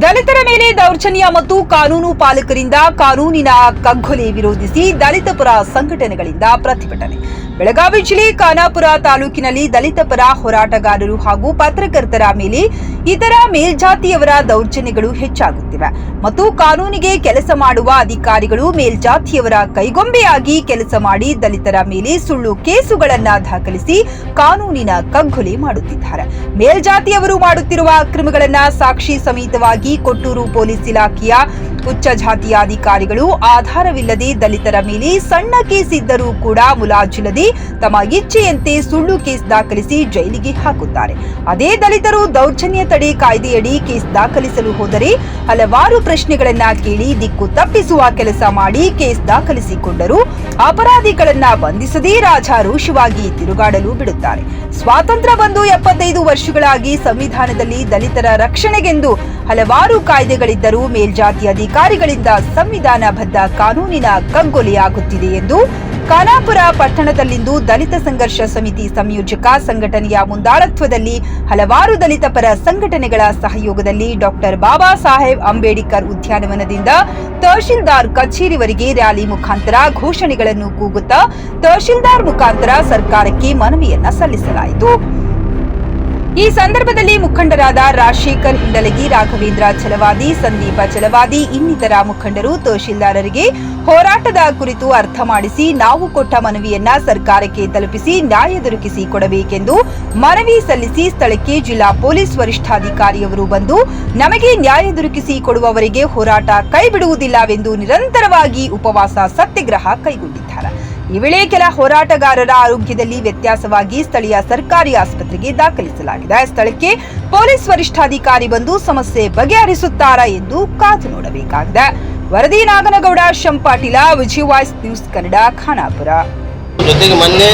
ದಲಿತರ ಮೇಲೆ ದೌರ್ಜನ್ಯ ಮತ್ತು ಕಾನೂನು ಪಾಲಕರಿಂದ ಕಾನೂನಿನ ಕಗ್ಗೊಲೆ ವಿರೋಧಿಸಿ ದಲಿತ ಪರ ಸಂಘಟನೆಗಳಿಂದ ಪ್ರತಿಭಟನೆ. ಬೆಳಗಾವಿ ಜಿಲ್ಲೆ ಖಾನಾಪುರ ತಾಲೂಕಿನಲ್ಲಿ ದಲಿತ ಪರ ಹೋರಾಟಗಾರರು ಹಾಗೂ ಪತ್ರಕರ್ತರ ಮೇಲೆ ಇತರ ಮೇಲ್ಜಾತಿಯವರ ದೌರ್ಜನ್ಯಗಳು ಹೆಚ್ಚಾಗುತ್ತಿವೆ ಮತ್ತು ಕಾನೂನಿಗೆ ಕೆಲಸ ಮಾಡುವ ಅಧಿಕಾರಿಗಳು ಮೇಲ್ಜಾತಿಯವರ ಕೈಗೊಂಬೆಯಾಗಿ ಕೆಲಸ ಮಾಡಿ ದಲಿತರ ಮೇಲೆ ಸುಳ್ಳು ಕೇಸುಗಳನ್ನು ದಾಖಲಿಸಿ ಕಾನೂನಿನ ಕಗ್ಗೊಲೆ ಮಾಡುತ್ತಿದ್ದಾರೆ. ಮೇಲ್ಜಾತಿಯವರು ಮಾಡುತ್ತಿರುವ ಅಕ್ರಮಗಳನ್ನು ಸಾಕ್ಷಿ ಸಮೇತವಾಗಿ ಕೊಟ್ಟೂರು ಪೊಲೀಸ್ ಇಲಾಖೆಯ ಉಚ್ಚ ಜಾತಿಯ ಅಧಿಕಾರಿಗಳು ಆಧಾರವಿಲ್ಲದೆ ದಲಿತರ ಮೇಲೆ ಸಣ್ಣ ಕೇಸ್ ಇದ್ದರೂ ಕೂಡ ಮುಲಾಜಿಲ್ಲದೆ ತಮ್ಮ ಇಚ್ಛೆಯಂತೆ ಸುಳ್ಳು ಕೇಸ್ ದಾಖಲಿಸಿ ಜೈಲಿಗೆ ಹಾಕುತ್ತಾರೆ. ಅದೇ ದಲಿತರು ದೌರ್ಜನ್ಯ ತಡೆ ಕಾಯ್ದೆಯಡಿ ಕೇಸ್ ದಾಖಲಿಸಲು ಹೋದರೆ ಹಲವಾರು ಪ್ರಶ್ನೆಗಳನ್ನ ಕೇಳಿ ದಿಕ್ಕು ತಪ್ಪಿಸುವ ಕೆಲಸ ಮಾಡಿ ಕೇಸ್ ದಾಖಲಿಸಿಕೊಂಡರೂ ಅಪರಾಧಿಗಳನ್ನ ಬಂಧಿಸದೇ ರಾಜಾರೋಷವಾಗಿ ತಿರುಗಾಡಲು ಬಿಡುತ್ತಾರೆ. ಸ್ವಾತಂತ್ರ್ಯ ಬಂದು 75 ವರ್ಷಗಳಾಗಿ ಸಂವಿಧಾನದಲ್ಲಿ ದಲಿತರ ರಕ್ಷಣೆಗೆಂದು ಹಲವಾರು ಕಾಯ್ದೆಗಳಿದ್ದರೂ ಮೇಲ್ಜಾತಿ ಅಧಿಕಾರಿಗಳಿಂದ ಸಂವಿಧಾನಬದ್ಧ ಕಾನೂನಿನ ಕಗ್ಗೊಲೆಯಾಗುತ್ತಿದೆ ಎಂದು ಖಾನಾಪುರ ಪಟ್ಟಣದಲ್ಲಿಂದು ದಲಿತ ಸಂಘರ್ಷ ಸಮಿತಿ ಸಂಯೋಜಕ ಸಂಘಟನೆಯ ಮುಂದಾಳತ್ವದಲ್ಲಿ ಹಲವಾರು ದಲಿತ ಪರ ಸಂಘಟನೆಗಳ ಸಹಯೋಗದಲ್ಲಿ ಡಾಕ್ಟರ್ ಬಾಬಾ ಸಾಹೇಬ್ ಅಂಬೇಡ್ಕರ್ ಉದ್ಯಾನವನದಿಂದ ತಹಶೀಲ್ದಾರ್ ಕಚೇರಿವರೆಗೆ ರ್ಯಾಲಿ ಮುಖಾಂತರ ಘೋಷಣೆಗಳನ್ನು ಕೂಗುತ್ತಾ ತಹಶೀಲ್ದಾರ್ ಮುಖಾಂತರ ಸರ್ಕಾರಕ್ಕೆ ಮನವಿಯನ್ನ ಸಲ್ಲಿಸಲಾಯಿತು. ಈ ಸಂದರ್ಭದಲ್ಲಿ ಮುಖಂಡರಾದ ರಾಜಶೇಖರ್ ಹಿಂಡಲಗಿ, ರಾಘವೇಂದ್ರ ಛಲವಾದಿ, ಸಂದೀಪ ಛಲವಾದಿ ಇನ್ನಿತರ ಮುಖಂಡರು ತಹಶೀಲ್ದಾರರಿಗೆ ಹೋರಾಟದ ಕುರಿತು ಅರ್ಥ ಮಾಡಿಸಿ ನಾವು ಕೊಟ್ಟ ಮನವಿಯನ್ನ ಸರ್ಕಾರಕ್ಕೆ ತಲುಪಿಸಿ ನ್ಯಾಯ ದೊರಕಿಸಿ ಕೊಡಬೇಕೆಂದು ಮನವಿ ಸಲ್ಲಿಸಿ ಸ್ಥಳಕ್ಕೆ ಜಿಲ್ಲಾ ಪೊಲೀಸ್ ವರಿಷ್ಠಾಧಿಕಾರಿಯವರು ಬಂದು ನಮಗೆ ನ್ಯಾಯ ದೊರಕಿಸಿ ಕೊಡುವವರೆಗೆ ಹೋರಾಟ ಕೈಬಿಡುವುದಿಲ್ಲವೆಂದು ನಿರಂತರವಾಗಿ ಉಪವಾಸ ಸತ್ಯಾಗ್ರಹ ಕೈಗೊಂಡಿದ್ದಾರೆ. ಈ ವೇಳೆ ಕೆಲ ಹೋರಾಟಗಾರರ ಆರೋಗ್ಯದಲ್ಲಿ ವ್ಯತ್ಯಾಸವಾಗಿ ಸ್ಥಳೀಯ ಸರ್ಕಾರಿ ಆಸ್ಪತ್ರೆಗೆ ದಾಖಲಿಸಲಾಗಿದೆ. ಸ್ಥಳಕ್ಕೆ ಪೊಲೀಸ್ ವರಿಷ್ಠಾಧಿಕಾರಿ ಬಂದು ಸಮಸ್ಯೆ ಬಗೆಹರಿಸುತ್ತಾರಾ ಎಂದು ಕಾದು ನೋಡಬೇಕಾಗಿದೆ. ವರದಿ ನಾಗನಗೌಡ ಶಂಪಾಟಿಲ, ವಿಜಯ್ ವಾಯ್ಸ್ ನ್ಯೂಸ್ ಕನ್ನಡ, ಖಾನಾಪುರ. ಜೊತೆಗೆ ಮೊನ್ನೆ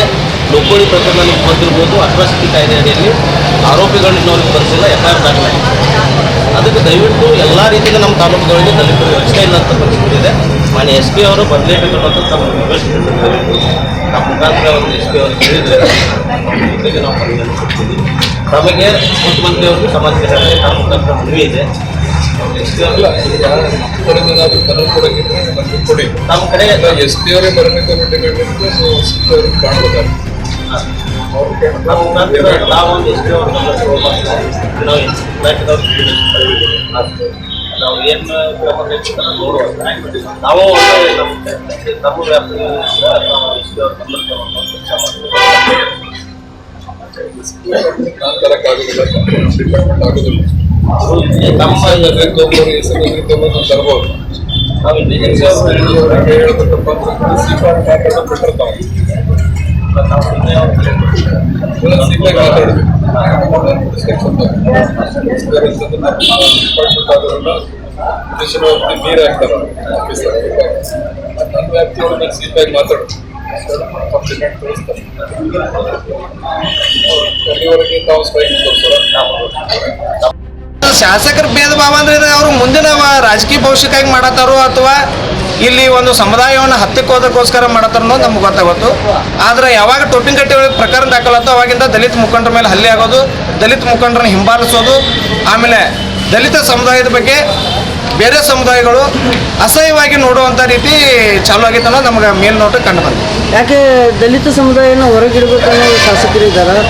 ಲೋಕೋಳಿ ಪ್ರಕರಣ ಬಂದಿರಬಹುದು, ಅಟ್ರಾಸಿಟಿ ಕಾಯ್ದೆ ಅಡಿಯಲ್ಲಿ ಆರೋಪಿಗಳನ್ನ ಇನ್ನೊಂದು ಬರ್ತಿಲ್ಲ, FIR ದಾಖಲಾಗಿದೆ. ಅದಕ್ಕೆ ದಯವಿಟ್ಟು ಎಲ್ಲ ರೀತಿಯಿಂದ ನಮ್ಮ ತಾಲೂಕುಗಳಿಗೆ ದಲಿತರು ರಕ್ಷಣೆ ಇಲ್ಲ ಅಂತ ಪರಿಸ್ಥಿತಿ ಇದೆ. ಮಾನ್ಯ SP ಅವರು ಬರಲೇಬೇಕು ಅಂತ ತಮ್ಮ ರಿಕ್ವೆಸ್ಟ್ ನಮ್ಮ ಮುಖಾಂತರ ಒಂದು SP ಅವರು ಹೇಳಿದರೆ ಜೊತೆಗೆ ನಾವು ಪರಿಗಣನೆ ಕೊಡ್ತೀವಿ. ತಮಗೆ ಮುಖ್ಯಮಂತ್ರಿ ಅವ್ರಿಗೆ ಸಮಾಜ ನಮ್ಮ ಮುಖಾಂತರ ಮನವಿ ಇದೆ. ನಮ್ಮ ಕಡೆ SP ಅವರೇ ಬರಬೇಕು ಕಾಣಬೇಕಾದ್ರೆ ನಾವೊಂದು SP ಅವರು ನಾವು ಏನು ನೋಡುವ ನಾವು ನಮ್ಮ ವ್ಯಾಪ್ತಿ ತರಬಹುದು. ನೀರು ಹಾಕ್ತಾರೆ ನನ್ನ ವ್ಯಾಪ್ತಿಯೊಳಗೆ ಸೀಟಾಗಿ ಮಾತಾಡೋದು ಕಂಪ್ಲಿಮೆಂಟ್ ತೋರಿಸ್ತಾರೆ. ಅಲ್ಲಿವರೆಗೆ ತಾವು ಸ್ಟ್ರೈಕ್ ತೋರಿಸೋಣ. ಶಾಸಕರ ಭೇದ ಭಾವ ಅಂದ್ರೆ ಅವರು ಮುಂದಿನ ರಾಜಕೀಯ ಭವಿಷ್ಯಕ್ಕಾಗಿ ಮಾಡತ್ತಾರೋ ಅಥವಾ ಇಲ್ಲಿ ಒಂದು ಸಮುದಾಯವನ್ನು ಹತ್ತಿಕ್ಕೋದಕ್ಕೋಸ್ಕರ ಮಾಡತ್ತಾರ ಅನ್ನೋದು ನಮ್ಗೆ ಗೊತ್ತಾಗೋದು. ಆದರೆ ಯಾವಾಗ ಟೋಪಿಂಗಟ್ಟಿ ಒಳಗೆ ಪ್ರಕರಣ ದಾಖಲಾತೋ ಅವಾಗಿಂದ ದಲಿತ ಮುಖಂಡರ ಮೇಲೆ ಹಲ್ಲೆ ಆಗೋದು, ದಲಿತ ಮುಖಂಡರನ್ನ ಹಿಂಬಾಲಿಸೋದು, ಆಮೇಲೆ ದಲಿತ ಸಮುದಾಯದ ಬಗ್ಗೆ ಬೇರೆ ಸಮುದಾಯಗಳು ಅಸಹ್ಯವಾಗಿ ನೋಡುವಂಥ ರೀತಿ ಚಾಲು ಆಗಿತ್ತು ಅನ್ನೋದು ನಮಗೆ ಮೇಲ್ನೋಟಕ್ಕೆ ಕಂಡು ಬಂತು. ಯಾಕೆ ದಲಿತ ಸಮುದಾಯನ ಹೊರಗಿಡ್ಬೇಕನ್ನೋ ಶಾಸಕರು ಇದ್ದಾರೆ?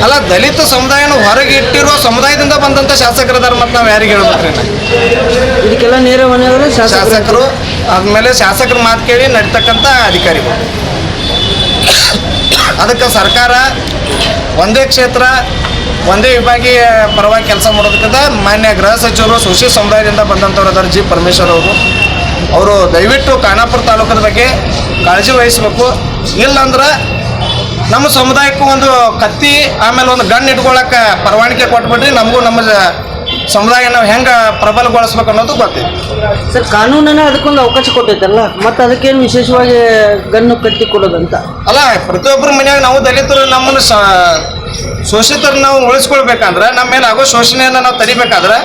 ಅಲ್ಲ, ದಲಿತ ಸಮುದಾಯನ ಹೊರಗೆ ಇಟ್ಟಿರೋ ಸಮುದಾಯದಿಂದ ಬಂದಂಥ ಶಾಸಕರಿದ್ದಾರೆ. ಮತ್ತು ನಾವು ಯಾರಿಗೆ ಹೇಳ್ಬೇಕ್ರಿ? ಇದಕ್ಕೆಲ್ಲ ನೇರ ಹೊಣೆಯವರು ಶಾಸಕರು, ಆದಮೇಲೆ ಶಾಸಕರ ಮಾತು ಕೇಳಿ ನಡೀತಕ್ಕಂಥ ಅಧಿಕಾರಿಗಳು. ಅದಕ್ಕೆ ಸರ್ಕಾರ ಒಂದೇ ಕ್ಷೇತ್ರ ಒಂದೇ ವಿಭಾಗೀಯ ಪರವಾಗಿ ಕೆಲಸ ಮಾಡೋದಕ್ಕಿಂತ ಮಾನ್ಯ ಗೃಹ ಸಚಿವರು ಸೋಷಿ ಸಮುದಾಯದಿಂದ ಬಂದಂಥವ್ರು ಅದರ ಜಿ ಪರಮೇಶ್ವರ್ ಅವರು ದಯವಿಟ್ಟು ಖಾನಾಪುರ ತಾಲೂಕದ ಬಗ್ಗೆ ಕಾಳಜಿ ವಹಿಸಬೇಕು. ಇಲ್ಲಂದ್ರೆ ನಮ್ಮ ಸಮುದಾಯಕ್ಕೂ ಒಂದು ಕತ್ತಿ ಆಮೇಲೆ ಒಂದು ಗನ್ ಇಟ್ಕೊಳ್ಳೋಕೆ ಪರವಾನಿಗೆ ಕೊಟ್ಬಿಟ್ರಿ ನಮಗೂ ನಮ್ಮ ಸಮುದಾಯ ನಾವು ಹೆಂಗೆ ಪ್ರಬಲಗೊಳಿಸ್ಬೇಕು ಅನ್ನೋದು ಗೊತ್ತಿದೆ ಸರ್. ಕಾನೂನನ್ನ ಅದಕ್ಕೊಂದು ಅವಕಾಶ ಕೊಟ್ಟೈತಲ್ಲ, ಮತ್ತು ಅದಕ್ಕೇನು ವಿಶೇಷವಾಗಿ ಗನ್ನು ಕತ್ತಿ ಕೊಡೋದಂತ ಅಲ್ಲ. ಪ್ರತಿಯೊಬ್ಬರ ಮನೆಯಾಗ ನಾವು ದಲಿತರು ನಮ್ಮನ್ನು ಶೋಷಿತರು ನಾವು ಉಳಿಸ್ಕೊಳ್ಬೇಕಂದ್ರೆ, ನಮ್ಮ ಮೇಲೆ ಆಗೋ ಶೋಷಣೆಯನ್ನು ನಾವು ತಡಿಬೇಕಾದ್ರೆ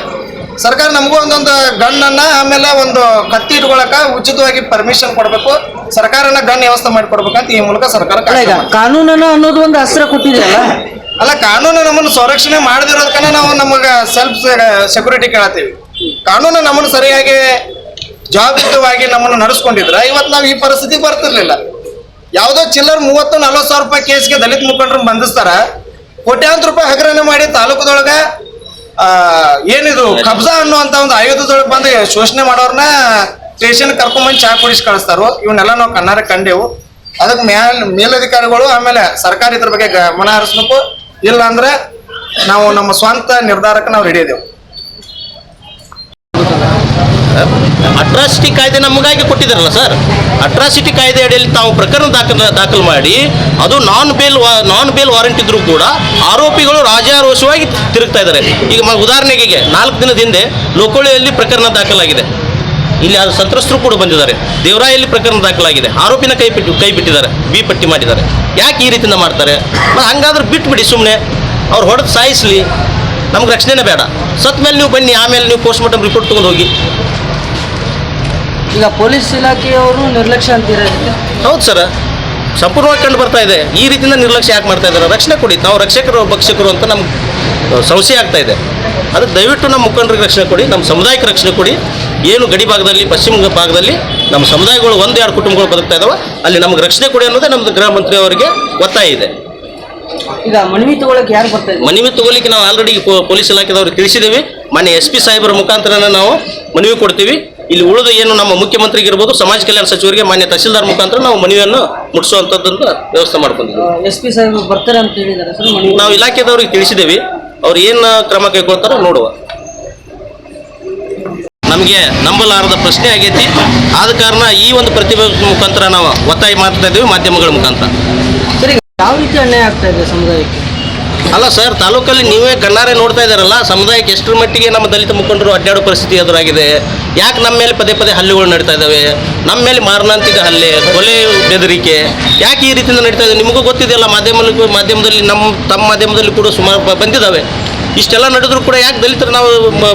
ಸರ್ಕಾರ ನಮಗೂ ಒಂದೊಂದು ಗನ್ನನ್ನು ಆಮೇಲೆ ಒಂದು ಕತ್ತಿ ಇಟ್ಕೊಳಕ್ಕೆ ಉಚಿತವಾಗಿ ಪರ್ಮಿಷನ್ ಕೊಡಬೇಕು. ಸರ್ಕಾರನ ಗನ್ ವ್ಯವಸ್ಥೆ ಮಾಡಿಕೊಡ್ಬೇಕಂತ ಈ ಮೂಲಕ ಸರ್ಕಾರ ಕಾನೂನನ್ನ ಅನ್ನೋದು ಒಂದು ಅಸ್ತ್ರ ಕೊಟ್ಟಿದೆಯಲ್ಲ. ಅಲ್ಲ, ಕಾನೂನು ನಮ್ಮನ್ನು ಸಂರಕ್ಷಣೆ ಮಾಡದಿರೋದಕ್ಕನೇ ನಾವು ನಮಗೆ ಸೆಲ್ಫ್ ಸೆಕ್ಯೂರಿಟಿ ಕೇಳತ್ತೀವಿ. ಕಾನೂನು ನಮ್ಮನ್ನು ಸರಿಯಾಗಿ ಜವಾಬ್ದಾರಿಯುತವಾಗಿ ನಮ್ಮನ್ನು ನಡೆಸ್ಕೊಂಡಿದ್ರ ಇವತ್ತು ನಾವು ಈ ಪರಿಸ್ಥಿತಿಗೆ ಬರ್ತಿರ್ಲಿಲ್ಲ. ಯಾವುದೋ ಚಿಲ್ಲರ್ 30-40 ಸಾವಿರ ರೂಪಾಯಿ ಕೇಸ್ಗೆ ದಲಿತ ಮುಖಂಡರು ಬಂಧಿಸ್ತಾರ, ಕೋಟ್ಯಾಂತರ ರೂಪಾಯಿ ಹಗರಣ ಮಾಡಿ ತಾಲೂಕದೊಳಗ ಏನಿದು ಕಬ್ಜಾ ಅನ್ನುವಂತ ಒಂದು ಆಯುಧದೊಳಗೆ ಬಂದು ಶೋಷಣೆ ಮಾಡೋರ್ನ ಸ್ಟೇಷನ್ ಕರ್ಕೊಂಡ್ಬಂದು ಚಾ ಕುಡಿಸಿ ಕಳಿಸ್ತಾರೋ. ಇವನ್ನೆಲ್ಲ ನಾವು ಕಣ್ಣಾರೆ ಕಂಡೆವು. ಅದಕ್ಕೆ ಮೇಲಧಿಕಾರಿಗಳು ಆಮೇಲೆ ಸರ್ಕಾರ ಇದ್ರ ಬಗ್ಗೆ ಗಮನ ಹರಿಸ್ಬೇಕು. ಇಲ್ಲ ಅಂದ್ರೆ ನಾವು ನಮ್ಮ ಸ್ವಂತ ನಿರ್ಧಾರಕ್ಕೆ ನಾವು ರೆಡಿ ಇದ್ದೇವೆ. ಅಟ್ರಾಸಿಟಿ ಕಾಯ್ದೆ ನಮಗಾಗಿ ಕೊಟ್ಟಿದ್ದಾರಲ್ಲ ಸರ್. ಅಟ್ರಾಸಿಟಿ ಕಾಯ್ದೆ ಅಡಿಯಲ್ಲಿ ತಾವು ಪ್ರಕರಣ ದಾಖಲು ಮಾಡಿ ಅದು ನಾನ್ ಬೇಲ್ ವಾರೆಂಟ್ ಇದ್ರೂ ಕೂಡ ಆರೋಪಿಗಳು ರಾಜಾರೋಷವಾಗಿ ತಿರುಗ್ತಾ ಇದ್ದಾರೆ. ಈಗ ಉದಾಹರಣೆಗೆ 4 ದಿನದ ಹಿಂದೆ ಲೋಕೋಳಿಯಲ್ಲಿ ಪ್ರಕರಣ ದಾಖಲಾಗಿದೆ. ಇಲ್ಲಿ ಅದು ಸಂತ್ರಸ್ತರು ಕೂಡ ಬಂದಿದ್ದಾರೆ. ದೇವರಾಯಲ್ಲಿ ಪ್ರಕರಣ ದಾಖಲಾಗಿದೆ. ಆರೋಪಿನ ಕೈ ಬಿಟ್ಟಿದ್ದಾರೆ, ಬಿ ಪಟ್ಟಿ ಮಾಡಿದ್ದಾರೆ. ಯಾಕೆ ಈ ರೀತಿಯಿಂದ ಮಾಡ್ತಾರೆ? ಹಂಗಾದ್ರೆ ಬಿಟ್ಬಿಡಿ, ಸುಮ್ಮನೆ ಅವ್ರು ಹೊಡೆದು ಸಾಯಿಸಲಿ, ನಮ್ಗೆ ರಕ್ಷಣೆನೇ ಬೇಡ. ಸತ್ ಮೇಲೆ ನೀವು ಬನ್ನಿ, ಆಮೇಲೆ ನೀವು ಪೋಸ್ಟ್ ಮಾರ್ಟಮ್ ರಿಪೋರ್ಟ್ ತೊಗೊಂಡು ಹೋಗಿ. ಈಗ ಪೊಲೀಸ್ ಇಲಾಖೆಯವರು ನಿರ್ಲಕ್ಷ್ಯ ಅಂತೀರ? ಹೌದು ಸರ್, ಸಂಪೂರ್ಣವಾಗಿ ಕಂಡು ಬರ್ತಾ ಇದೆ. ಈ ರೀತಿಯಿಂದ ನಿರ್ಲಕ್ಷ್ಯ ಯಾಕೆ ಮಾಡ್ತಾ ಇದ್ದಾರೆ? ರಕ್ಷಣೆ ಕೊಡಿ. ನಾವು ರಕ್ಷಕರು ಭಕ್ಷಕರು ಅಂತ ನಮ್ಗೆ ಸಂಶಯ ಆಗ್ತಾ ಇದೆ. ಅದಕ್ಕೆ ದಯವಿಟ್ಟು ನಮ್ಮ ಮುಖಂಡರಿಗೆ ರಕ್ಷಣೆ ಕೊಡಿ, ನಮ್ಮ ಸಮುದಾಯಕ್ಕೆ ರಕ್ಷಣೆ ಕೊಡಿ. ಏನು ಗಡಿ ಭಾಗದಲ್ಲಿ, ಪಶ್ಚಿಮ ಭಾಗದಲ್ಲಿ ನಮ್ಮ ಸಮುದಾಯಗಳು 1-2 ಕುಟುಂಬಗಳು ಬದುಕ್ತಾ ಇದಾವೆ, ಅಲ್ಲಿ ನಮ್ಗೆ ರಕ್ಷಣೆ ಕೊಡಿ ಅನ್ನೋದೇ ನಮ್ಮದು ಗೃಹ ಮಂತ್ರಿ ಅವರಿಗೆ ಒತ್ತಾಯ ಇದೆ. ಈಗ ಮನವಿ ತಗೊಳಕ್ಕೆ ಯಾರು ಬರ್ತಾ ಇದ್ದಾರೆ? ಮನವಿ ತಗೊಳ್ಳಿಕ್ಕೆ ನಾವು ಆಲ್ರೆಡಿ ಪೊಲೀಸ್ ಇಲಾಖೆದವ್ರಿಗೆ ತಿಳಿಸಿದ್ದೀವಿ. ಮಾನ್ಯ SP ಸಾಹೇಬರ ಮುಖಾಂತರನೇ ನಾವು ಮನವಿ ಕೊಡ್ತೀವಿ. ಇಲ್ಲಿ ಉಳಿದು ಏನು ನಮ್ಮ ಮುಖ್ಯಮಂತ್ರಿಗೆ ಇರ್ಬೋದು, ಸಮಾಜ ಕಲ್ಯಾಣ ಸಚಿವರಿಗೆ, ಮಾನ್ಯ ತಹಸೀಲ್ದಾರ್ ಮುಖಾಂತರ ನಾವು ಮನವಿಯನ್ನು ಮುಟ್ಟಿಸುವಂಥದ್ದನ್ನು ವ್ಯವಸ್ಥೆ ಮಾಡ್ಕೊಂಡಿದ್ದೀವಿ. SP ಸಾಹೇಬ್ ಬರ್ತಾರೆ ಅಂತ ಹೇಳಿದ್ದಾರೆ ಸರ್. ನಾವು ಇಲಾಖೆದವ್ರಿಗೆ ತಿಳಿಸಿದ್ದೀವಿ. ಅವ್ರು ಏನು ಕ್ರಮ ಕೈಗೊಳ್ತಾರೋ ನೋಡುವ. ನಮಗೆ ನಂಬಲಾರದ ಪ್ರಶ್ನೆ ಆಗೈತಿ. ಆದ ಕಾರಣ ಈ ಒಂದು ಪ್ರತಿಭೆ ಮುಖಾಂತರ ನಾವು ಒತ್ತಾಯ ಮಾಡ್ತಾ ಇದ್ದೀವಿ, ಮಾಧ್ಯಮಗಳ ಮುಖಾಂತರ. ಸರಿ, ಯಾವ ರೀತಿ ಅನ್ಯಾಯ ಆಗ್ತಾ ಇದೆ ಸಮುದಾಯಕ್ಕೆ? ಅಲ್ಲ ಸರ್, ತಾಲೂಕಲ್ಲಿ ನೀವೇ ಕಣ್ಣಾರೆ ನೋಡ್ತಾ ಇದ್ದಾರಲ್ಲ, ಸಮುದಾಯಕ್ಕೆ ಎಷ್ಟರ ಮಟ್ಟಿಗೆ ನಮ್ಮ ದಲಿತ ಮುಖಂಡರು ಅಡ್ಡಾಡೋ ಪರಿಸ್ಥಿತಿ ಎದುರಾಗಿದೆ. ಯಾಕೆ ನಮ್ಮ ಮೇಲೆ ಪದೇ ಹಲ್ಲೆಗಳು ನಡೀತಾ ಇದ್ದಾವೆ? ನಮ್ಮ ಮೇಲೆ ಮಾರಣಾಂತಿಕ ಹಲ್ಲೆ, ಕೊಲೆ, ಬೆದರಿಕೆ ಯಾಕೆ ಈ ರೀತಿಯಿಂದ ನಡೀತಾ ಇದೆ? ನಿಮಗೂ ಗೊತ್ತಿದೆಯಲ್ಲ, ಮಾಧ್ಯಮದಲ್ಲಿ ತಮ್ಮ ಮಾಧ್ಯಮದಲ್ಲಿ ಕೂಡ ಸುಮಾರು ಬಂದಿದ್ದಾವೆ. ಇಷ್ಟೆಲ್ಲ ನಡೆದರೂ ಕೂಡ ಯಾಕೆ ದಲಿತರು ನಾವು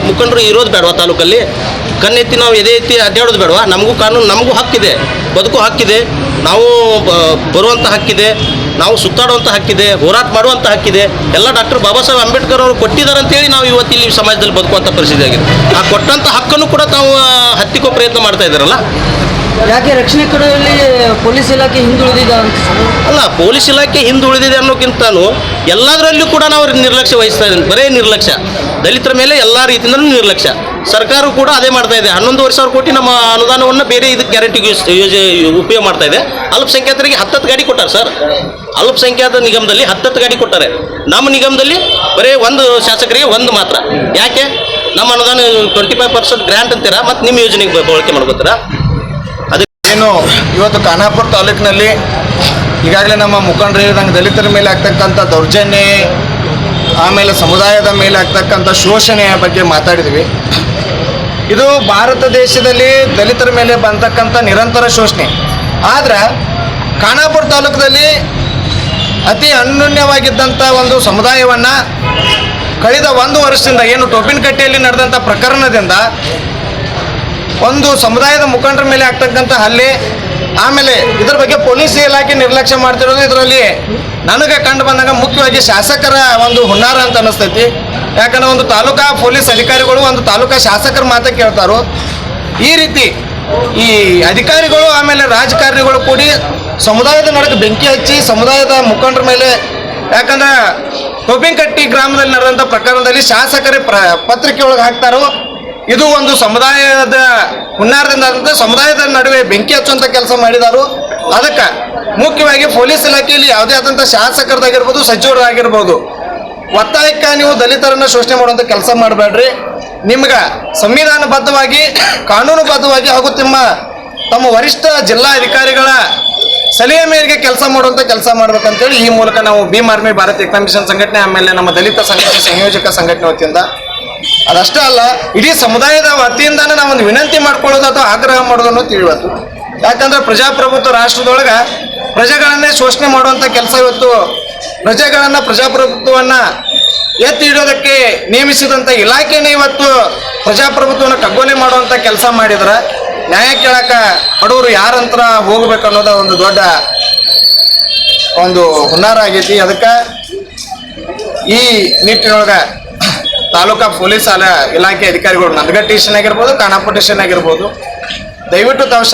ಮುಖಂಡರು ಇರೋದು ಬೇಡವಾ? ತಾಲೂಕಲ್ಲಿ ಕಣ್ಣೆತ್ತಿ ನಾವು ಎದೆ ಎತ್ತಿ ಅಡ್ಡಾಡೋದು ಬೇಡವಾ? ನಮಗೂ ಕಾನೂನು, ನಮಗೂ ಹಕ್ಕಿದೆ, ಬದುಕು ಹಕ್ಕಿದೆ, ನಾವು ಬರುವಂಥ ಹಕ್ಕಿದೆ, ನಾವು ಸುತ್ತಾಡುವಂಥ ಹಕ್ಕಿದೆ, ಹೋರಾಟ ಮಾಡುವಂಥ ಹಕ್ಕಿದೆ. ಎಲ್ಲ ಡಾಕ್ಟರ್ ಬಾಬಾ ಸಾಹೇಬ್ ಅಂಬೇಡ್ಕರ್ ಅವರು ಕೊಟ್ಟಿದ್ದಾರೆ ಅಂತೇಳಿ ನಾವು ಇವತ್ತು ಇಲ್ಲಿ ಸಮಾಜದಲ್ಲಿ ಬದುಕುವಂಥ ಪರಿಸ್ಥಿತಿ ಆಗಿದೆ. ಆ ಕೊಟ್ಟಂಥ ಹಕ್ಕನ್ನು ಕೂಡ ತಾವು ಹತ್ತಿಕ್ಕೋ ಪ್ರಯತ್ನ ಮಾಡ್ತಾ ಇದ್ದಾರಲ್ಲ. ಯಾಕೆ ರಕ್ಷಣೆ ಕೊಡುವಲ್ಲಿ ಪೊಲೀಸ್ ಇಲಾಖೆ ಹಿಂದುಳಿದಿದೆ ಅಂತ? ಅಲ್ಲ, ಪೊಲೀಸ್ ಇಲಾಖೆ ಹಿಂದುಳಿದಿದೆ ಅನ್ನೋಕ್ಕಿಂತನೂ ಎಲ್ಲದರಲ್ಲೂ ಕೂಡ ನಾವು ನಿರ್ಲಕ್ಷ್ಯ ವಹಿಸ್ತಾ ಇದ್ದೀವಿ. ಬರೇ ನಿರ್ಲಕ್ಷ್ಯ, ದಲಿತರ ಮೇಲೆ ಎಲ್ಲ ರೀತಿಯಿಂದಲೂ ನಿರ್ಲಕ್ಷ್ಯ. ಸರ್ಕಾರ ಕೂಡ ಅದೇ ಮಾಡ್ತಾ ಇದೆ. 11,000 ಕೋಟಿ ನಮ್ಮ ಅನುದಾನವನ್ನು ಬೇರೆ ಇದಕ್ಕೆ ಗ್ಯಾರಂಟಿಗೆ ಉಪಯೋಗ ಮಾಡ್ತಾ ಇದೆ. ಅಲ್ಪಸಂಖ್ಯಾತರಿಗೆ 10 ಗಾಡಿ ಕೊಟ್ಟಾರೆ ಸರ್. ಅಲ್ಪಸಂಖ್ಯಾತ ನಿಗಮದಲ್ಲಿ 10 ಗಾಡಿ ಕೊಟ್ಟಾರೆ. ನಮ್ಮ ನಿಗಮದಲ್ಲಿ ಬರೀ 1 ಶಾಸಕರಿಗೆ 1 ಮಾತ್ರ. ಯಾಕೆ? ನಮ್ಮ ಅನುದಾನ 25% ಗ್ರ್ಯಾಂಟ್ ಅಂತೀರಾ, ಮತ್ತು ನಿಮ್ಮ ಯೋಜನೆಗೆ ಬಳಕೆ ಮಾಡ್ಕೋತೀರಾ? ಏನು ಇವತ್ತು ಖಾನಾಪುರ ತಾಲೂಕಿನಲ್ಲಿ ಈಗಾಗಲೇ ನಮ್ಮ ಮುಖಂಡರು ಹೇಳಿದಂಗೆ ದಲಿತರ ಮೇಲೆ ಆಗ್ತಕ್ಕಂಥ ದೌರ್ಜನ್ಯ, ಆಮೇಲೆ ಸಮುದಾಯದ ಮೇಲೆ ಆಗ್ತಕ್ಕಂಥ ಶೋಷಣೆಯ ಬಗ್ಗೆ ಮಾತಾಡಿದ್ವಿ. ಇದು ಭಾರತ ದೇಶದಲ್ಲಿ ದಲಿತರ ಮೇಲೆ ಬಂತಕ್ಕಂಥ ನಿರಂತರ ಶೋಷಣೆ. ಆದ್ರೆ ಖಾನಾಪುರ ತಾಲೂಕದಲ್ಲಿ ಅತಿ ಅನ್ಯೋನ್ಯವಾಗಿದ್ದಂಥ ಒಂದು ಸಮುದಾಯವನ್ನು ಕಳೆದ 1 ವರ್ಷದಿಂದ ಏನು ಟೋಪಿನಕಟ್ಟೆಯಲ್ಲಿ ನಡೆದಂಥ ಪ್ರಕರಣದಿಂದ ಒಂದು ಸಮುದಾಯದ ಮುಖಂಡರ ಮೇಲೆ ಆಗ್ತಕ್ಕಂಥ ಹಲ್ಲೆ, ಆಮೇಲೆ ಇದ್ರ ಬಗ್ಗೆ ಪೊಲೀಸ್ ಇಲಾಖೆ ನಿರ್ಲಕ್ಷ್ಯ ಮಾಡ್ತಿರೋದು ಇದರಲ್ಲಿ ನನಗೆ ಕಂಡು ಬಂದಾಗ ಮುಖ್ಯವಾಗಿ ಶಾಸಕರ ಒಂದು ಹುನ್ನಾರ ಅಂತ ಅನ್ನಿಸ್ತೈತಿ. ಯಾಕಂದ್ರೆ ಒಂದು ತಾಲೂಕಾ ಪೊಲೀಸ್ ಅಧಿಕಾರಿಗಳು ಒಂದು ತಾಲೂಕಾ ಶಾಸಕರ ಮಾತ ಕೇಳ್ತಾರೋ, ಈ ರೀತಿ ಈ ಅಧಿಕಾರಿಗಳು ಆಮೇಲೆ ರಾಜಕಾರಣಿಗಳು ಕೂಡಿ ಸಮುದಾಯದ ನಡಕ್ಕೆ ಬೆಂಕಿ ಹಚ್ಚಿ ಸಮುದಾಯದ ಮುಖಂಡರ ಮೇಲೆ, ಯಾಕಂದ್ರೆ ಟೋಪಿನಕಟ್ಟಿ ಗ್ರಾಮದಲ್ಲಿ ನಡೆದಂಥ ಪ್ರಕರಣದಲ್ಲಿ ಶಾಸಕರೇ ಪತ್ರಿಕೆ ಒಳಗೆ ಹಾಕ್ತಾರೋ, ಇದು ಒಂದು ಸಮುದಾಯದ ಹುನ್ನಾರದಿಂದ ಸಮುದಾಯದ ನಡುವೆ ಬೆಂಕಿ ಹಚ್ಚುವಂಥ ಕೆಲಸ ಮಾಡಿದಾರು. ಅದಕ್ಕೆ ಮುಖ್ಯವಾಗಿ ಪೊಲೀಸ್ ಇಲಾಖೆಯಲ್ಲಿ ಯಾವುದೇ ಆದಂಥ ಶಾಸಕರದಾಗಿರ್ಬೋದು, ಸಚಿವರಾಗಿರ್ಬೋದು, ಒತ್ತಾಯಕ್ಕೆ ನೀವು ದಲಿತರನ್ನು ಶೋಷಣೆ ಮಾಡುವಂಥ ಕೆಲಸ ಮಾಡಬೇಡ್ರಿ. ನಿಮ್ಗೆ ಸಂವಿಧಾನಬದ್ಧವಾಗಿ, ಕಾನೂನುಬದ್ಧವಾಗಿ ಹಾಗೂ ತಮ್ಮ ವರಿಷ್ಠ ಜಿಲ್ಲಾ ಅಧಿಕಾರಿಗಳ ಸಲಹೆ ಮೇರೆಗೆ ಕೆಲಸ ಮಾಡುವಂಥ ಕೆಲಸ ಮಾಡ್ಬೇಕಂತೇಳಿ ಈ ಮೂಲಕ ನಾವು ಭೀಮ್ ಆರ್ಮಿ ಭಾರತ ಏಕತಾ ಮಿಷನ್ ಸಂಘಟನೆ, ಆಮೇಲೆ ನಮ್ಮ ದಲಿತ ಸಂಘಟನೆ ಸಂಯೋಜಕ ಸಂಘಟನೆ ವತಿಯಿಂದ, ಅದಷ್ಟೇ ಅಲ್ಲ ಇಡೀ ಸಮುದಾಯದ ವತಿಯಿಂದಾನೇ ನಾವೊಂದು ವಿನಂತಿ ಮಾಡ್ಕೊಳ್ಳೋದು ಅಥವಾ ಆಗ್ರಹ ಮಾಡೋದನ್ನು ತಿಳಿವತ್ತು. ಯಾಕಂದ್ರೆ ಪ್ರಜಾಪ್ರಭುತ್ವ ರಾಷ್ಟ್ರದೊಳಗೆ ಪ್ರಜೆಗಳನ್ನೇ ಶೋಷಣೆ ಮಾಡುವಂಥ ಕೆಲಸ ಇವತ್ತು ಪ್ರಜಾಪ್ರಭುತ್ವವನ್ನು ಎತ್ತಿ ಹಿಡಿಯೋದಕ್ಕೆ ನೇಮಿಸಿದಂಥ ಇಲಾಖೆನೇ ಇವತ್ತು ಪ್ರಜಾಪ್ರಭುತ್ವವನ್ನು ಕಗ್ಗೊಲೆ ಮಾಡುವಂಥ ಕೆಲಸ ಮಾಡಿದ್ರೆ ನ್ಯಾಯ ಕೇಳಕ್ಕೆ ಬಡವರು ಯಾರಂತ್ರ ಹೋಗ್ಬೇಕು ಅನ್ನೋದ ಒಂದು ದೊಡ್ಡ ಹುನ್ನಾರ ಆಗೈತಿ. ಅದಕ್ಕೆ ಈ ನಿಟ್ಟಿನೊಳಗೆ ತಾಲೂಕಾ ಪೊಲೀಸ್ ಇಲಾಖೆ ಅಧಿಕಾರಿಗಳು ನಂದಗಡ್ ಸ್ಟೇಷನ್ ಆಗಿರ್ಬೋದು, ಖಾನಾಪುರ ಸ್ಟೇಷನ್ ಆಗಿರ್ಬೋದು, ದಯವಿಟ್ಟು ತಾವು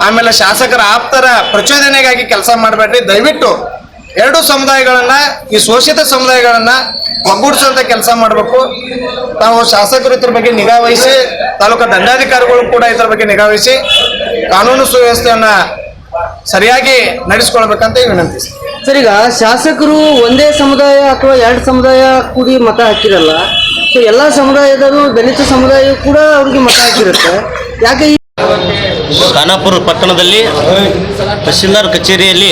ಆಮೇಲೆ ಶಾಸಕರ ಆಪ್ತರ ಪ್ರಚೋದನೆಗಾಗಿ ಕೆಲಸ ಮಾಡಬೇಡ್ರಿ. ದಯವಿಟ್ಟು ಎರಡು ಸಮುದಾಯಗಳನ್ನ, ಈ ಶೋಷಿತ ಸಮುದಾಯಗಳನ್ನ ಒಗ್ಗೂಡಿಸುವಂತ ಕೆಲಸ ಮಾಡಬೇಕು. ತಾವು ಶಾಸಕರು ಇದ್ರ ಬಗ್ಗೆ ನಿಗಾ ವಹಿಸಿ, ತಾಲೂಕಾ ದಂಡಾಧಿಕಾರಿಗಳು ಕೂಡ ಇದ್ರ ಬಗ್ಗೆ ನಿಗಾ ವಹಿಸಿ ಕಾನೂನು ಸುವ್ಯವಸ್ಥೆಯನ್ನ ಸರಿಯಾಗಿ ನಡೆಸ್ಕೊಳ್ಬೇಕಂತ ವಿನಂತಿ. ಸರ್, ಈಗ ಶಾಸಕರು ಒಂದೇ ಸಮುದಾಯ ಅಥವಾ ಎರಡು ಸಮುದಾಯ ಕೂಡಿ ಮತ ಹಾಕಿರಲ್ಲ. ಸೊ ಎಲ್ಲ ಸಮುದಾಯದವರು, ದಲಿತ ಸಮುದಾಯ ಕೂಡ ಅವ್ರಿಗೆ ಮತ ಹಾಕಿರುತ್ತೆ. ಯಾಕೆ ಖಾನಾಪುರ ಪಟ್ಟಣದಲ್ಲಿ ತಹಶೀಲ್ದಾರ್ ಕಚೇರಿಯಲ್ಲಿ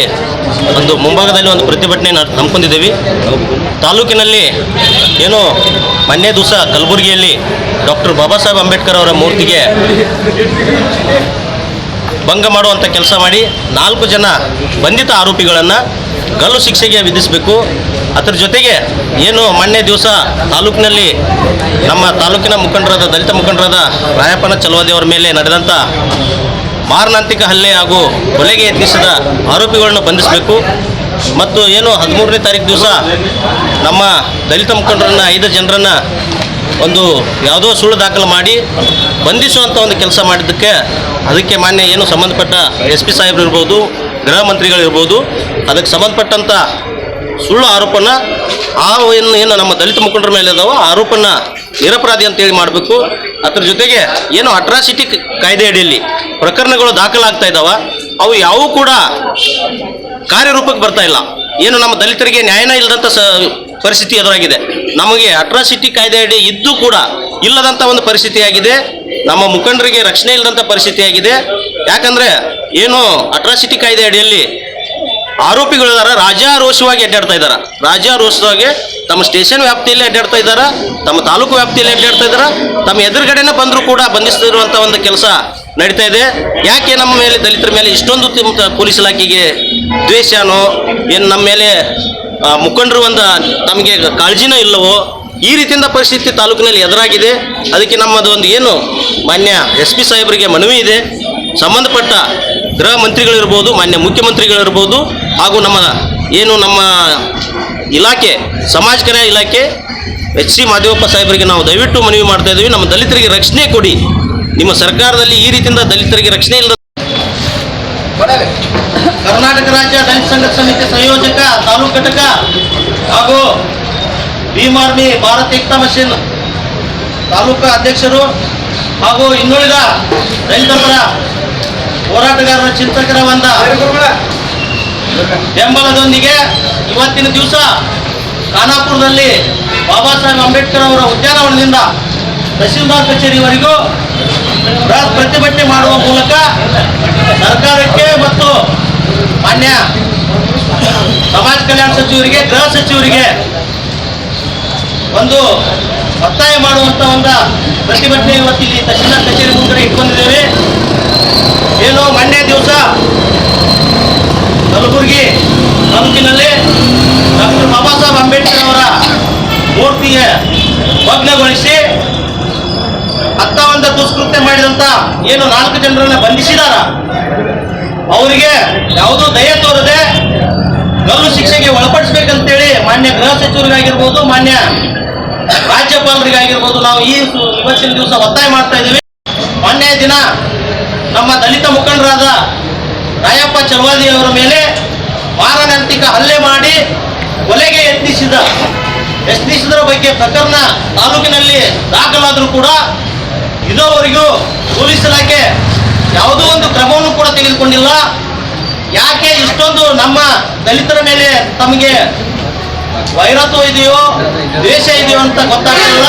ಒಂದು ಮುಂಭಾಗದಲ್ಲಿ ಒಂದು ಪ್ರತಿಭಟನೆ ಹಮ್ಮಿಕೊಂಡಿದ್ದೀವಿ. ತಾಲೂಕಿನಲ್ಲಿ ಏನು ಮೊನ್ನೆ ದಿವಸ ಕಲಬುರಗಿಯಲ್ಲಿ ಡಾಕ್ಟರ್ ಬಾಬಾ ಸಾಹೇಬ್ ಅಂಬೇಡ್ಕರ್ ಅವರ ಮೂರ್ತಿಗೆ ಭಂಗ ಮಾಡುವಂಥ ಕೆಲಸ ಮಾಡಿ 4 ಜನ ಬಂಧಿತ ಆರೋಪಿಗಳನ್ನು ಗಲ್ಲು ಶಿಕ್ಷೆಗೆ ವಿಧಿಸಬೇಕು. ಅದರ ಜೊತೆಗೆ ಏನು ಮೊನ್ನೆ ದಿವಸ ತಾಲೂಕಿನಲ್ಲಿ ನಮ್ಮ ತಾಲೂಕಿನ ಮುಖಂಡರಾದ, ದಲಿತ ಮುಖಂಡರಾದ ರಾಯಪ್ಪನ ಚಲವಾದಿ ಅವರ ಮೇಲೆ ನಡೆದಂಥ ಮಾರಣಾಂತಿಕ ಹಲ್ಲೆ ಹಾಗೂ ಕೊಲೆಗೆ ಯತ್ನಿಸಿದ ಆರೋಪಿಗಳನ್ನು ಬಂಧಿಸಬೇಕು. ಮತ್ತು ಏನು 13ನೇ ತಾರೀಕು ದಿವಸ ನಮ್ಮ ದಲಿತ ಮುಖಂಡರನ್ನು 5 ಜನರನ್ನು ಒಂದು ಯಾವುದೋ ಸುಳ್ಳು ದಾಖಲು ಮಾಡಿ ಬಂಧಿಸುವಂಥ ಒಂದು ಕೆಲಸ ಮಾಡಿದ್ದಕ್ಕೆ ಅದಕ್ಕೆ ಮಾನ್ಯ ಏನು ಸಂಬಂಧಪಟ್ಟ SP ಸಾಹೇಬರು ಇರ್ಬೋದು, ಗೃಹ ಮಂತ್ರಿಗಳಿರ್ಬೋದು, ಅದಕ್ಕೆ ಸಂಬಂಧಪಟ್ಟಂಥ ಸುಳ್ಳು ಆರೋಪನ ಏನು ನಮ್ಮ ದಲಿತ ಮುಖಂಡರ ಮೇಲೆ ಇದಾವೋ ಆರೋಪನ ನಿರಪರಾಧಿ ಅಂತೇಳಿ ಮಾಡಬೇಕು. ಅದರ ಜೊತೆಗೆ ಏನು ಅಟ್ರಾಸಿಟಿ ಕಾಯ್ದೆ ಅಡಿಯಲ್ಲಿ ಪ್ರಕರಣಗಳು ದಾಖಲಾಗ್ತಾ ಇದ್ದಾವ, ಅವು ಯಾವೂ ಕೂಡ ಕಾರ್ಯರೂಪಕ್ಕೆ ಬರ್ತಾ ಇಲ್ಲ. ಏನು ನಮ್ಮ ದಲಿತರಿಗೆ ನ್ಯಾಯನ ಇಲ್ಲದಂಥ ಪರಿಸ್ಥಿತಿ ಎದುರಾಗಿದೆ. ನಮಗೆ ಅಟ್ರಾಸಿಟಿ ಕಾಯ್ದೆ ಅಡಿ ಇದ್ದು ಕೂಡ ಇಲ್ಲದಂಥ ಒಂದು ಪರಿಸ್ಥಿತಿ ಆಗಿದೆ. ನಮ್ಮ ಮುಖಂಡರಿಗೆ ರಕ್ಷಣೆ ಇಲ್ಲದಂಥ ಪರಿಸ್ಥಿತಿ ಆಗಿದೆ. ಯಾಕಂದರೆ ಏನು ಅಟ್ರಾಸಿಟಿ ಕಾಯ್ದೆ ಅಡಿಯಲ್ಲಿ ಆರೋಪಿಗಳಿದಾರ ರಾಜಾರೋಷವಾಗಿ ಅಡ್ಡಾಡ್ತಾ ಇದ್ದಾರೆ. ರಾಜಾರೋಷವಾಗಿ ತಮ್ಮ ಸ್ಟೇಷನ್ ವ್ಯಾಪ್ತಿಯಲ್ಲಿ ಅಡ್ಡಾಡ್ತಾ ಇದ್ದಾರೆ, ತಮ್ಮ ತಾಲೂಕು ವ್ಯಾಪ್ತಿಯಲ್ಲಿ ಅಡ್ಡಾಡ್ತಾ ಇದ್ದಾರೆ. ತಮ್ಮ ಎದುರುಗಡೆನೇ ಬಂದರೂ ಕೂಡ ಬಂಧಿಸ್ತಿರುವಂಥ ಒಂದು ಕೆಲಸ ನಡೀತಾ ಇದೆ. ಯಾಕೆ ನಮ್ಮ ಮೇಲೆ, ದಲಿತರ ಮೇಲೆ ಇಷ್ಟೊಂದು ಪೊಲೀಸ್ ಇಲಾಖೆಗೆ ದ್ವೇಷನೋ ಏನು, ನಮ್ಮ ಮೇಲೆ ಮುಖಂಡರು ನಮಗೆ ಕಾಳಜಿನೂ ಇಲ್ಲವೋ, ಈ ರೀತಿಯಿಂದ ಪರಿಸ್ಥಿತಿ ತಾಲೂಕಿನಲ್ಲಿ ಎದುರಾಗಿದೆ. ಅದಕ್ಕೆ ನಮ್ಮದು ಒಂದು ಏನು ಮಾನ್ಯ SP ಸಾಹೇಬರಿಗೆ ಮನವಿ ಇದೆ. ಸಂಬಂಧಪಟ್ಟ ಗೃಹ ಮಂತ್ರಿಗಳಿರ್ಬೋದು, ಮಾನ್ಯ ಮುಖ್ಯಮಂತ್ರಿಗಳಿರ್ಬೋದು, ಹಾಗೂ ನಮ್ಮ ಇಲಾಖೆ ಸಮಾಜ ಕಲ್ಯಾಣ ಇಲಾಖೆ HC ಮಾದೇವಪ್ಪ ಸಾಹೇಬರಿಗೆ ನಾವು ದಯವಿಟ್ಟು ಮನವಿ ಮಾಡ್ತಾ ಇದ್ದೀವಿ. ನಮ್ಮ ದಲಿತರಿಗೆ ರಕ್ಷಣೆ ಕೊಡಿ. ನಿಮ್ಮ ಸರ್ಕಾರದಲ್ಲಿ ಈ ರೀತಿಯಿಂದ ದಲಿತರಿಗೆ ರಕ್ಷಣೆ ಇಲ್ಲ. ಕರ್ನಾಟಕ ರಾಜ್ಯ ದಲಿತ ಸಂಘರ್ಷ ಸಮಿತಿ ಸಂಯೋಜಕ, ತಾಲೂಕು ಘಟಕ ಹಾಗೂ ಭೀಮ್ ಆರ್ಮಿ ಭಾರತ್ ಏಕತಾ ಮಷಿನ್ ತಾಲೂಕು ಅಧ್ಯಕ್ಷರು ಹಾಗೂ ಇನ್ನುಳಿದ ದಲಿತರ ಹೋರಾಟಗಾರರ ಚಿಂತಕರ ಬೆಂಬಲದೊಂದಿಗೆ ಇವತ್ತಿನ ದಿವಸ ಖಾನಾಪುರದಲ್ಲಿ ಬಾಬಾ ಸಾಹೇಬ್ ಅಂಬೇಡ್ಕರ್ ಅವರ ಉದ್ಯಾನವನದಿಂದ ತಹಶೀಲ್ದಾರ್ ಕಚೇರಿವರೆಗೂ ಬೃಹತ್ ಪ್ರತಿಭಟನೆ ಮಾಡುವ ಮೂಲಕ ಸರ್ಕಾರಕ್ಕೆ ಮತ್ತು ಮಾನ್ಯ ಸಮಾಜ ಕಲ್ಯಾಣ ಸಚಿವರಿಗೆ, ಗೃಹ ಸಚಿವರಿಗೆ ಒಂದು ಒತ್ತಾಯ ಮಾಡುವಂಥ ಒಂದು ಪ್ರತಿಭಟನೆ ಇವತ್ತಿಲ್ಲಿ ತಹಶೀಲ್ದಾರ್ ಕಚೇರಿ ಮುಂದೆ ಇಟ್ಕೊಂಡಿದ್ದೇವೆ. ಏನು ಮೊನ್ನೆ ದಿವಸ ಕಲಬುರಗಿ ತಾಲೂಕಿನಲ್ಲಿ ಡಾಕ್ಟರ್ ಬಾಬಾ ಸಾಹೇಬ್ ಅಂಬೇಡ್ಕರ್ ಅವರ ಮೂರ್ತಿಗೆ ಭಗ್ನಗೊಳಿಸಿ ಒಂದು ದುಷ್ಕೃತ್ಯ ಮಾಡಿದಂತ ಏನು 4 ಜನರನ್ನ ಬಂಧಿಸಿದಾರ, ಅವರಿಗೆ ಯಾವುದೂ ದಯೆ ತೋರದೆ ಗಲ್ಲು ಶಿಕ್ಷೆಗೆ ಒಳಪಡಿಸಬೇಕಂತೇಳಿ ಮಾನ್ಯ ಗೃಹ ಸಚಿವರಿಗಾಗಿರ್ಬೋದು, ಮಾನ್ಯ ರಾಜ್ಯಪಾಲರಿಗಾಗಿರ್ಬೋದು ನಾವು ಇವತ್ತಿನ ದಿವಸ ಒತ್ತಾಯ ಮಾಡ್ತಾ ಇದ್ದೀವಿ. ಮೊನ್ನೆ ದಿನ ನಮ್ಮ ದಲಿತ ಮುಖಂಡರಾದ ರಾಯಪ್ಪ ಚಲವಾದಿ ಅವರ ಮೇಲೆ ಮಾರಣಾಂತಿಕ ಹಲ್ಲೆ ಮಾಡಿ ಕೊಲೆಗೆ ಯತ್ನಿಸಿದರ ಬಗ್ಗೆ ಪ್ರಕರಣ ತಾಲೂಕಿನಲ್ಲಿ ದಾಖಲಾದರೂ ಕೂಡ ಇದುವರೆಗೂ ಪೊಲೀಸ್ ಇಲಾಖೆ ಯಾವುದೋ ಒಂದು ಕ್ರಮವನ್ನು ಕೂಡ ತೆಗೆದುಕೊಂಡಿಲ್ಲ. ಯಾಕೆ ಇಷ್ಟೊಂದು ನಮ್ಮ ದಲಿತರ ಮೇಲೆ ತಮಗೆ ವೈರತ್ವ ಇದೆಯೋ, ದ್ವೇಷ ಇದೆಯೋ ಅಂತ ಗೊತ್ತಾಗ್ತಿಲ್ಲ.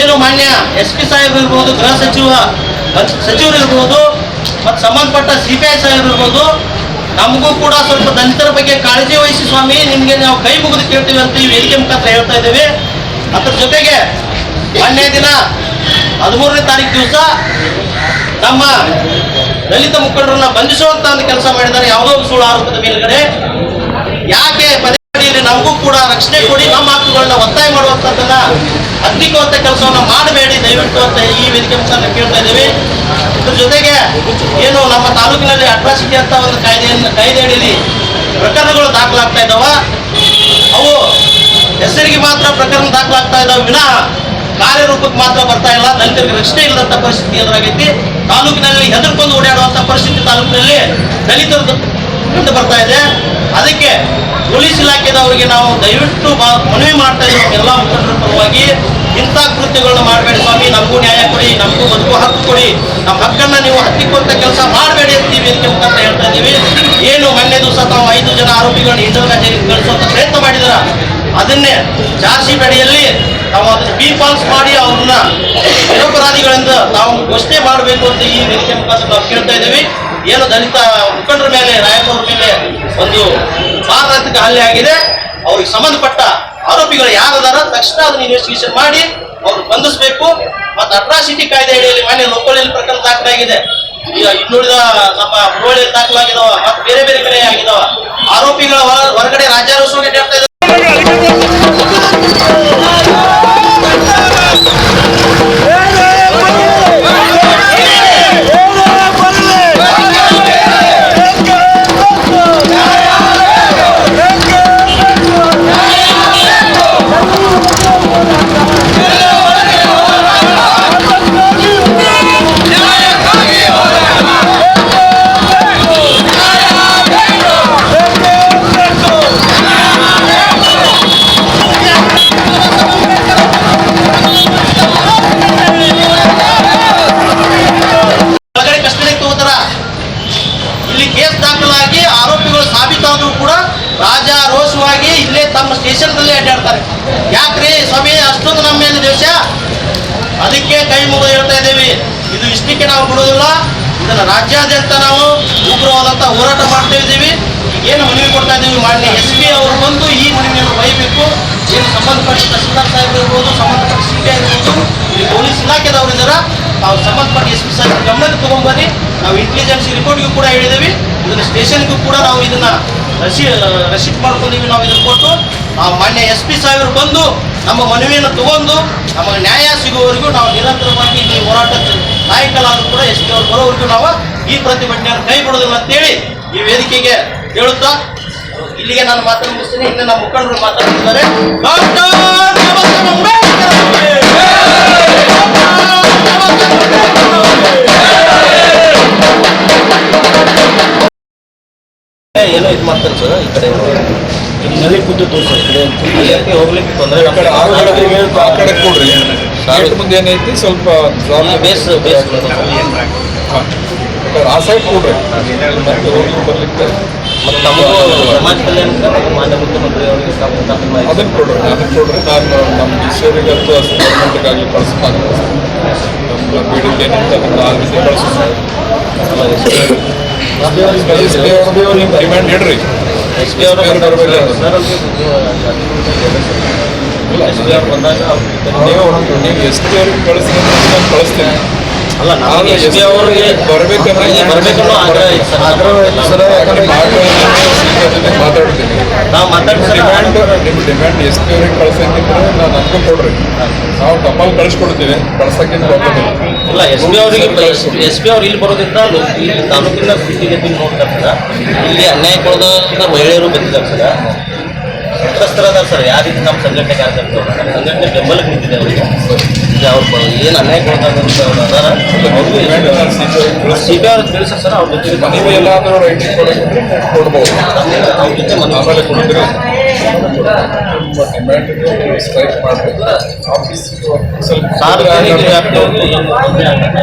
ಏನು ಮಾನ್ಯ SP ಸಾಹೇಬ್ ಇರ್ಬೋದು, ಗೃಹ ಸಚಿವರು ಇರ್ಬೋದು, ಮತ್ತು ಸಂಬಂಧಪಟ್ಟ CPI ಸಾಹೇಬ್ ಇರ್ಬೋದು, ನಮಗೂ ಕೂಡ ಸ್ವಲ್ಪ ದಲಿತರ ಬಗ್ಗೆ ಕಾಳಜಿ ವಹಿಸಿ ಸ್ವಾಮಿ, ನಿಮಗೆ ನಾವು ಕೈ ಮುಗಿದು ಕೇಳ್ತೀವಿ ಅಂತ ಈ ವೇದಿಕೆ ಮುಖಾಂತರ ಹೇಳ್ತಾ ಇದ್ದೇವೆ. ಅದರ ಜೊತೆಗೆ ಮೊನ್ನೆ ದಿನ 13ನೇ ತಾರೀಕು ದಿವಸ ನಮ್ಮ ದಲಿತ ಮುಖಂಡರನ್ನ ಬಂಧಿಸುವಂತ ಒಂದು ಕೆಲಸ ಮಾಡಿದ್ದಾರೆ, ಯಾವುದೋ ಸುಳ್ಳು ಆರೋಪದ ಮೇಲ್ಗಡೆ. ಯಾಕೆ ಪದೇ ನಮಗೂ ಕೂಡ ರಕ್ಷಣೆ ಕೊಡಿ, ನಮ್ಮ ಹಕ್ಕುಗಳನ್ನ ಒತ್ತಾಯ ಮಾಡುವಂಥದ್ದನ್ನ ಹತ್ತಿಕ್ಕುವಂಥ ಕೆಲಸವನ್ನು ಮಾಡಬೇಡಿ ದಯವಿಟ್ಟು ಅಂತ ಈ ವೇದಿಕೆ ಮುಖಾಂತರ ಕೇಳ್ತಾ ಇದ್ದೀವಿ. ಇದ್ರ ಜೊತೆಗೆ ಏನು ನಮ್ಮ ತಾಲೂಕಿನಲ್ಲಿ ಅಟ್ರಾಸಿಟಿ ಅಂತ ಒಂದು ಕಾಯ್ದೆ ಅಡಿಯಲ್ಲಿ ಪ್ರಕರಣಗಳು ದಾಖಲಾಗ್ತಾ ಇದ್ದಾವ, ಅವು ಹೆಸರಿಗೆ ಮಾತ್ರ ಪ್ರಕರಣ ದಾಖಲಾಗ್ತಾ ಇದ್ದಾವೆ ವಿನಃ ಕಾರ್ಯರೂಪಕ್ಕೆ ಮಾತ್ರ ಬರ್ತಾ ಇಲ್ಲ. ದಲಿತರಿಗೆ ರಕ್ಷಣೆ ಇಲ್ಲದಂತ ಪರಿಸ್ಥಿತಿ ಎದುರಾಗೈತಿ. ತಾಲೂಕಿನಲ್ಲಿ ಹೆದರ್ಕೊಂಡು ಓಡಾಡುವಂತ ಪರಿಸ್ಥಿತಿ ತಾಲೂಕಿನಲ್ಲಿ ದಲಿತರು ಕಂಡು ಬರ್ತಾ ಇದೆ. ಅದಕ್ಕೆ ಪೊಲೀಸ್ ಇಲಾಖೆದವರಿಗೆ ನಾವು ದಯವಿಟ್ಟು ಮನವಿ ಮಾಡ್ತಾ ಇದ್ದೀವಿ, ಎಲ್ಲ ಮುಖಂಡರ ಪರವಾಗಿ ಇಂಥ ಕೃತ್ಯಗಳನ್ನ ಮಾಡಬೇಡಿ ಸ್ವಾಮಿ, ನಮಗೂ ನ್ಯಾಯ ಕೊಡಿ, ನಮಗೂ ಬದುಕು ಹಕ್ಕು ಕೊಡಿ, ನಮ್ಮ ಹಕ್ಕನ್ನ ನೀವು ಹತ್ತಿಕ್ಕುವಂತ ಕೆಲಸ ಮಾಡಬೇಡಿ ಅಂತ ವೇದಿಕೆ ಮುಖಾಂತರ ಹೇಳ್ತಾ ಇದ್ದೀವಿ. ಏನು ಮೊನ್ನೆ ದಿವಸ ತಾವು 5 ಜನ ಆರೋಪಿಗಳನ್ನ ಇಂಟರ್ನಲ್ ಜೈಲಿಗೆ ಕಳಿಸುವಂತ ಪ್ರಯತ್ನ ಮಾಡಿದಾರ, ಅದನ್ನೇ ಚಾರ್ಜ್ ಶೀಟ್ ಅಡಿಯಲ್ಲಿ ನಾವು ಅದನ್ನು ಬೀಫಾಲ್ಸ್ ಮಾಡಿ ಅವ್ರನ್ನ ನಿರಪರಾಧಿಗಳಿಂದ ನಾವು ಘೋಷಣೆ ಮಾಡಬೇಕು ಅಂತ ಈ ವೇದಿಕೆ ಮುಖಾಂತರ ನಾವು ಕೇಳ್ತಾ ಇದ್ದೀವಿ. ಏನು ದಲಿತ ಮುಖಂಡರ ಮೇಲೆ, ನಾಯಕರ ಮೇಲೆ ಒಂದು ಮಾರಣಾಂತಿಕ ಹಲ್ಲೆ ಆಗಿದೆ, ಅವ್ರಿಗೆ ಸಂಬಂಧಪಟ್ಟ ಆರೋಪಿಗಳು ಯಾರದಾರ ತಕ್ಷಣ ಅದನ್ನ ಇನ್ವೆಸ್ಟಿಗೇಷನ್ ಮಾಡಿ ಅವ್ರು ಬಂಧಿಸಬೇಕು. ಮತ್ತು ಅಟ್ರಾಸಿಟಿ ಕಾಯ್ದೆ ಅಡಿಯಲ್ಲಿ ಮಾನ್ಯ ಲೋಕಲಲ್ಲಿ ಪ್ರಕರಣ ದಾಖಲಾಗಿದೆ. ಈಗ ಇನ್ನುಳಿದ ನಮ್ಮ ಹುಬ್ಬಳ್ಳಿಯಲ್ಲಿ ದಾಖಲಾಗಿದಾವ, ಮತ್ತು ಬೇರೆ ಬೇರೆ ಕಡೆ ಆಗಿದಾವ. ಆರೋಪಿಗಳ ಹೊರಗಡೆ ರಾಜ್ಯಾರೋಷವಾಗಿ ಹೇಳ್ತಾ ಇದ್ದಾರೆ. ರಾಜಾರೋಷವಾಗಿ ಇಲ್ಲೇ ತಮ್ಮ ಸ್ಟೇಷನ್ದಲ್ಲಿ ಅಡ್ಡಾಡ್ತಾರೆ. ಯಾಕ್ರಿ ಸ್ವಾಮಿ ಅಷ್ಟೊಂದು ನಮ್ಮ ಮೇಲೆ ದೇಶ? ಅದಕ್ಕೆ ಕೈ ಮುಗಿದು ಹೇಳ್ತಾ ಇದ್ದೇವೆ, ಇದು ಇಷ್ಟಕ್ಕೆ ನಾವು ಬಿಡೋದಿಲ್ಲ. ಇದನ್ನು ರಾಜ್ಯಾದ್ಯಂತ ನಾವು ಉಗ್ರವಾದಂಥ ಹೋರಾಟ ಮಾಡ್ತಾ ಇದ್ದೀವಿ. ಏನು ಮನವಿ ಕೊಡ್ತಾ ಇದ್ದೀವಿ, ಮಾನ್ಯ SP ಅವರು ಬಂದು ಈ ಮನವಿಯನ್ನು ಬಯಬೇಕು. ಏನು ಸಂಬಂಧಪಟ್ಟ ತಹಸೀಲ್ದಾರ್ ಸಾಹೇಬ್ ಇರ್ಬೋದು, ಸಂಬಂಧಪಟ್ಟ CBI ಇರ್ಬೋದು, ಇಲ್ಲಿ ಪೊಲೀಸ್ ಇಲಾಖೆದವರು ಇದ್ದಾರೆ, ನಾವು ಸಂಬಂಧಪಟ್ಟ SP ಸಾಹೇಬ್ ಗಮನಕ್ಕೆ ತಗೊಂಡ್ಬನ್ನಿ. ನಾವು ಇಂಟೆಲಿಜೆನ್ಸ್ ರಿಪೋರ್ಟ್ಗೂ ಕೂಡ ಹೇಳಿದ್ದೀವಿ, ಇದನ್ನು ಸ್ಟೇಷನ್ಗೂ ಕೂಡ ನಾವು ಇದನ್ನ ರಸೀಟ್ ಮಾಡ್ಕೊಂಡಿವಿ. ನಾವು ಇದನ್ನು ಕೊಟ್ಟು ನಾವು ಮಾನ್ಯ SP ಸಾಹೇಬರು ಬಂದು ನಮ್ಮ ಮನವಿಯನ್ನು ತಗೊಂಡು ನಮಗೆ ನ್ಯಾಯ ಸಿಗುವವರೆಗೂ ನಾವು ನಿರಂತರವಾಗಿ ಈ ಹೋರಾಟಕ್ಕೆ ಸಾಯಂಕಾಲ ಆದರೂ ಕೂಡ SP ಅವರು ಬರೋವರೆಗೂ ನಾವು ಈ ಪ್ರತಿಭಟನೆಯನ್ನು ಕೈ ಬಿಡೋದಿಲ್ಲ ಅಂತೇಳಿ ಈ ವೇದಿಕೆಗೆ ಹೇಳುತ್ತಾ ಇಲ್ಲಿಗೆ ನಾನು ಮಾತನ್ನು ಮುಗಿಸ್ತೀನಿ. ಇನ್ನು ನಮ್ಮ ಮುಖಂಡರು ಮಾತಾಡ್ತಿದ್ದಾರೆ. ಏನೋ ಇದು ಮಾಡ್ತಾರೆ ಸರ್, ಈ ಕಡೆ ನಲ್ಲಿ ಕೂತು ತೋರಿಸಿ ಹೋಗ್ಲಿಕ್ಕೆ ತೊಂದರೆ ಆ ಕಡೆ ಕೊಡ್ರಿ. ಮುಂದೆ ಏನೈತಿ ಸ್ವಲ್ಪ ಬೇಸ್ ಆ ಸೈಡ್ ಕೊಡ್ರಿ, ಮತ್ತೆ ಹೋಗ್ಲಿಕ್ಕೆ ಬರ್ಲಿಕ್ಕೆ. ಮತ್ತು ನಮಗೂ ಸಮಾಜ ಕಲ್ಯಾಣಕ್ಕೆ ಮಾನ್ಯ ಮುಖ್ಯಮಂತ್ರಿ ಅವರಿಗೆ ಅದನ್ನ ಕೊಡ್ರಿ. ನಾನು ನಮ್ಮ ವಿಷಯವರಿಗಂತೂ ಅಷ್ಟು ಗೌರ್ಮೆಂಟ್ಗಾಗಲಿ ಕಳಿಸ್ಬಾರ್ದು. ನಮ್ಮ ಬೇಡಿಕೆ ಏನಿತ್ತು ಅದನ್ನು ಆ ರೀತಿ ಕಳಿಸ್ತಾರೆ. ಡಿಮ್ಯಾಂಡ್ ಹೇಳ್ರಿ. SP ಅವರು ಬಂದಾಗ ನೀವು SP ಅವ್ರಿಗೆ ಕಳಿಸಿ ಕಳಿಸ್ತೇನೆ. ಅಲ್ಲ, ನಾನು SP ಅವರಿಗೆ ಬರ್ಬೇಕನ್ನೋ ಆಗ್ರಹ ಇತ್ತು ಸರ್. ಮಾತಾಡ್ತೀನಿ. ನಾವು ನಿಮ್ಮ ಡಿಮ್ಯಾಂಡ್ SP ಅವ್ರಿಗೆ ಕಳ್ಸಂಗಿದ್ರೆ ನಾನು ನನ್ಗೂ ಕೊಡ್ರಿ, ನಾವು ಟಪಾಲ್ ಕಳಿಸ್ಕೊಡ್ತೀವಿ, ಕಳ್ಸಕ್ಕಿಂತ ಪ್ರಾಬ್ಲಮ್ ಇಲ್ಲ. ಇಲ್ಲ, SP ಅವ್ರು ಇಲ್ಲಿ ಬರೋದ್ರಿಂದ ಇಲ್ಲಿ ತಾಲೂಕಿನ ಸ್ಥಿತಿಗತಿ ನೋಡ್ತಾರೆ. ಇಲ್ಲಿ ಅನ್ಯಾಯಕ್ಕೊಳಗಾದ ಮಹಿಳೆಯರು ಬಂದಿದ್ದಾರೆ ಸರ್, ಸಂತ್ರಸ್ತರಾದಾರ ಸರ್. ಯಾವ ರೀತಿ ನಮ್ಮ ಸಂಘಟನೆ ಕಾರ್ಯಕರ್ತರು ನಮ್ಮ ಸಂಘಟನೆ ಬೆಂಬಲಕ್ಕೆ ನಿಂತಿದೆ ಅವರಿಗೆ. ಅವ್ರು ಏನು ಅನ್ಯಾಯಕ್ಕೊಳಗಾದಂಥ ಅದಾರ CBI ಅವ್ರಿಗೆ ತಿಳಿಸ ಸರ್. ಅವ್ರ ಜೊತೆ ನೀವು ಎಲ್ಲಾದರೂ ರೈಟಿಂಗ್ ಕೊಡ್ಬೋದು, ಅವ್ರ ಜೊತೆ ಆಮೇಲೆ ಕೊಡಿದ್ರೆ ಸ್ಟ್ರೈಕ್ ಮಾಡಬೇಕು. ಆಫೀಸ್ ಸ್ವಲ್ಪ ಸಾರ್ವಜನಿಕ ವ್ಯಾಪ್ತಿಯಲ್ಲಿ ಏನು ತೊಂದರೆ ಆಗುತ್ತೆ.